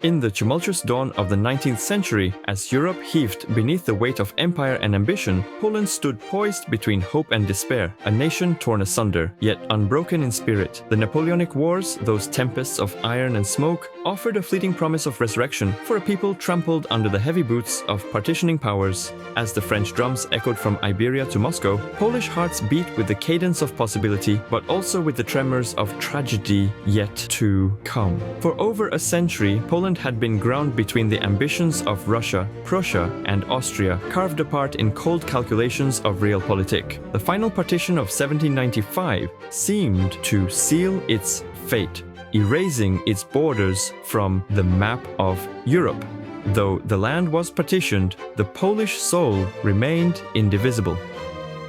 In the tumultuous dawn of the 19th century, as Europe heaved beneath the weight of empire and ambition, Poland stood poised between hope and despair, a nation torn asunder, yet unbroken in spirit. The Napoleonic Wars, those tempests of iron and smoke, offered a fleeting promise of resurrection for a people trampled under the heavy boots of partitioning powers. As the French drums echoed from Iberia to Moscow, Polish hearts beat with the cadence of possibility, but also with the tremors of tragedy yet to come. For over a century, Poland had been ground between the ambitions of Russia, Prussia, and Austria, carved apart in cold calculations of realpolitik. The final partition of 1795 seemed to seal its fate, erasing its borders from the map of Europe. Though the land was partitioned, the Polish soul remained indivisible.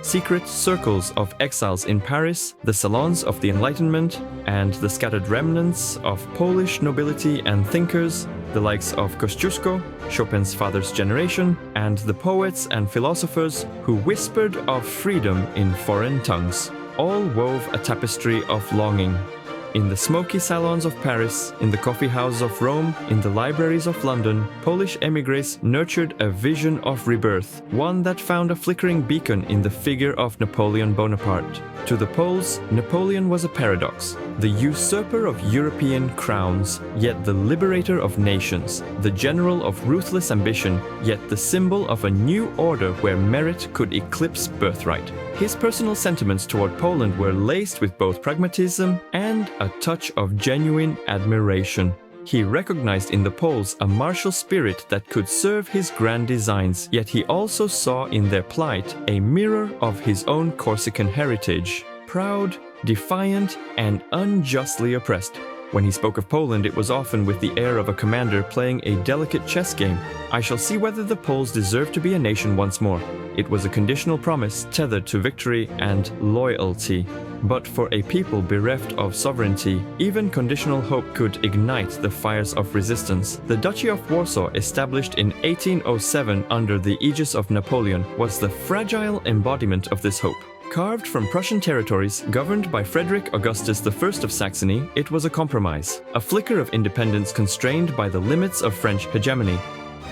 Secret circles of exiles in Paris, the salons of the Enlightenment, and the scattered remnants of Polish nobility and thinkers, the likes of Kosciuszko, Chopin's father's generation, and the poets and philosophers who whispered of freedom in foreign tongues, all wove a tapestry of longing. In the smoky salons of Paris, in the coffee houses of Rome, in the libraries of London, Polish émigrés nurtured a vision of rebirth, one that found a flickering beacon in the figure of Napoleon Bonaparte. To the Poles, Napoleon was a paradox, the usurper of European crowns, yet the liberator of nations, the general of ruthless ambition, yet the symbol of a new order where merit could eclipse birthright. His personal sentiments toward Poland were laced with both pragmatism and a touch of genuine admiration. He recognized in the Poles a martial spirit that could serve his grand designs, yet he also saw in their plight a mirror of his own Corsican heritage, proud, defiant, and unjustly oppressed. When he spoke of Poland, it was often with the air of a commander playing a delicate chess game. I shall see whether the Poles deserve to be a nation once more. It was a conditional promise tethered to victory and loyalty. But for a people bereft of sovereignty, even conditional hope could ignite the fires of resistance. The Duchy of Warsaw, established in 1807 under the aegis of Napoleon, was the fragile embodiment of this hope. Carved from Prussian territories governed by Frederick Augustus I of Saxony, it was a compromise, a flicker of independence constrained by the limits of French hegemony.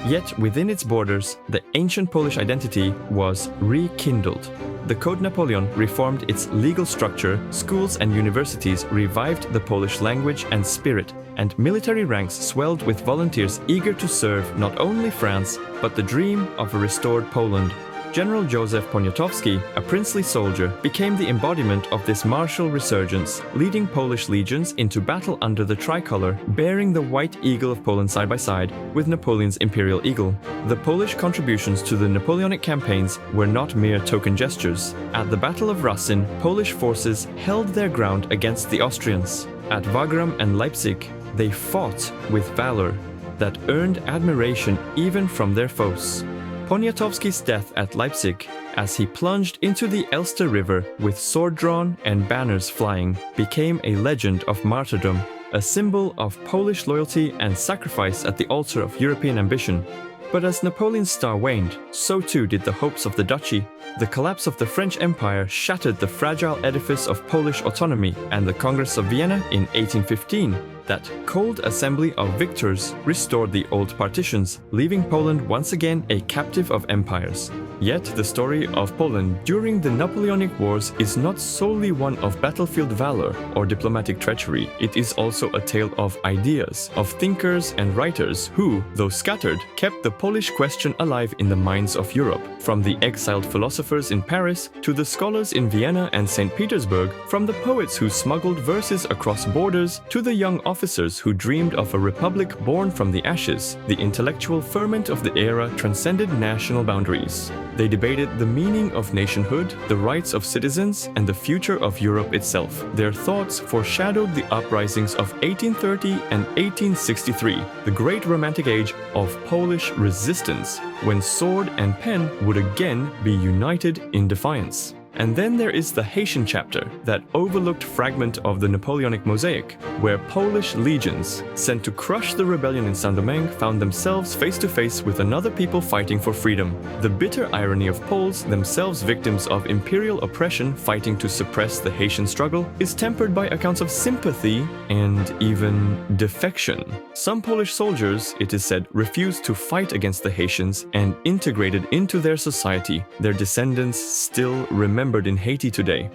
Yet within its borders, the ancient Polish identity was rekindled. The Code Napoleon reformed its legal structure, schools and universities revived the Polish language and spirit, and military ranks swelled with volunteers eager to serve not only France, but the dream of a restored Poland. General Józef Poniatowski, a princely soldier, became the embodiment of this martial resurgence, leading Polish legions into battle under the tricolor, bearing the white eagle of Poland side by side with Napoleon's imperial eagle. The Polish contributions to the Napoleonic campaigns were not mere token gestures. At the Battle of Rasin, Polish forces held their ground against the Austrians. At Wagram and Leipzig, they fought with valor that earned admiration even from their foes. Poniatowski's death at Leipzig, as he plunged into the Elster River with sword drawn and banners flying, became a legend of martyrdom, a symbol of Polish loyalty and sacrifice at the altar of European ambition. But as Napoleon's star waned, so too did the hopes of the duchy. The collapse of the French Empire shattered the fragile edifice of Polish autonomy, and the Congress of Vienna in 1815, that cold assembly of victors, restored the old partitions, leaving Poland once again a captive of empires. Yet the story of Poland during the Napoleonic Wars is not solely one of battlefield valor or diplomatic treachery. It is also a tale of ideas, of thinkers and writers who, though scattered, kept the Polish question alive in the minds of Europe. From the exiled philosophers in Paris to the scholars in Vienna and St. Petersburg, from the poets who smuggled verses across borders to the young officers who dreamed of a republic born from the ashes, the intellectual ferment of the era transcended national boundaries. They debated the meaning of nationhood, the rights of citizens, and the future of Europe itself. Their thoughts foreshadowed the uprisings of 1830 and 1863, the great Romantic age of Polish resistance, when sword and pen would again be united in defiance. And then there is the Haitian chapter, that overlooked fragment of the Napoleonic mosaic, where Polish legions, sent to crush the rebellion in Saint-Domingue, found themselves face to face with another people fighting for freedom. The bitter irony of Poles, themselves victims of imperial oppression fighting to suppress the Haitian struggle, is tempered by accounts of sympathy and even defection. Some Polish soldiers, it is said, refused to fight against the Haitians and integrated into their society, their descendants still remembered in Haiti today.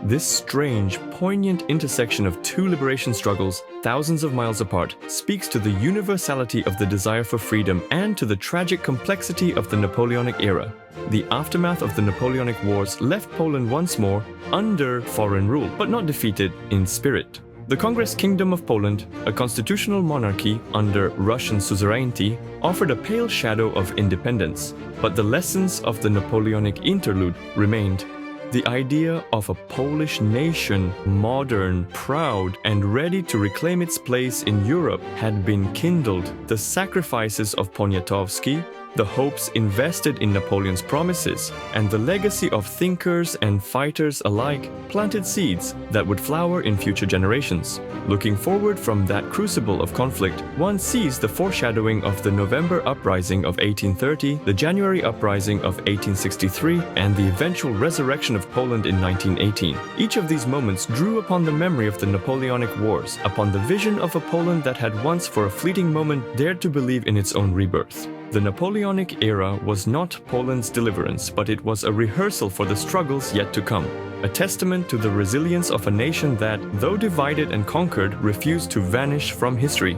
This strange, poignant intersection of two liberation struggles, thousands of miles apart, speaks to the universality of the desire for freedom and to the tragic complexity of the Napoleonic era. The aftermath of the Napoleonic Wars left Poland once more under foreign rule, but not defeated in spirit. The Congress Kingdom of Poland, a constitutional monarchy under Russian suzerainty, offered a pale shadow of independence, but the lessons of the Napoleonic interlude remained. The idea of a Polish nation, modern, proud, and ready to reclaim its place in Europe had been kindled. The sacrifices of Poniatowski, the hopes invested in Napoleon's promises, and the legacy of thinkers and fighters alike planted seeds that would flower in future generations. Looking forward from that crucible of conflict, one sees the foreshadowing of the November Uprising of 1830, the January Uprising of 1863, and the eventual resurrection of Poland in 1918. Each of these moments drew upon the memory of the Napoleonic Wars, upon the vision of a Poland that had once for a fleeting moment dared to believe in its own rebirth. The Napoleonic era was not Poland's deliverance, but it was a rehearsal for the struggles yet to come. A testament to the resilience of a nation that, though divided and conquered, refused to vanish from history.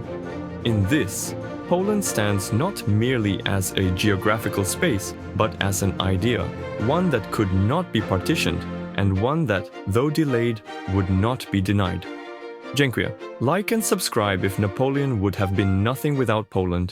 In this, Poland stands not merely as a geographical space, but as an idea, one that could not be partitioned, and one that, though delayed, would not be denied. Dziękuję. Like and subscribe if Napoleon would have been nothing without Poland.